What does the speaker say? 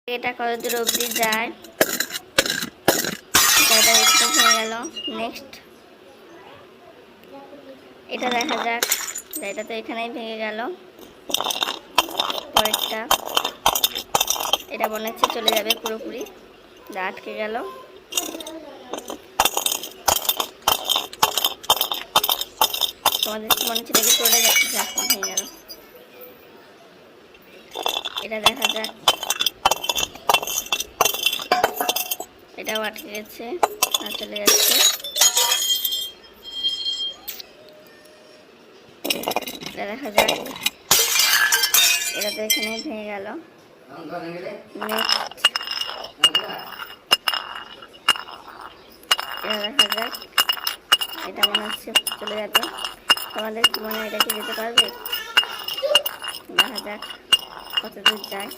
এটা কত দূর অবধি যায় এটা একটু হয়ে গেল। নেক্সট এটা দেখা যাক, এটা তো এখানেই ভেঙে গেল। পরেরটা এটা মনে হচ্ছে চলে যাবে পুরোপুরি, আটকে গেল। তোমাদের মনে হচ্ছে দেখি চলে যাচ্ছে, ভেঙে গেল। এটা দেখা যাক, এটাও আটকে গেছে আর চলে যাচ্ছে। এটা দেখা যাক, এটা তো এখানে ভেঙে গেল। নেক্সট এটা দেখা যাক, এটা মনে হচ্ছে চলে যাবে। তোমাদের কি মনে হয় এটা কি যেতে পারবে? দেখা যাক কত দূর যায়।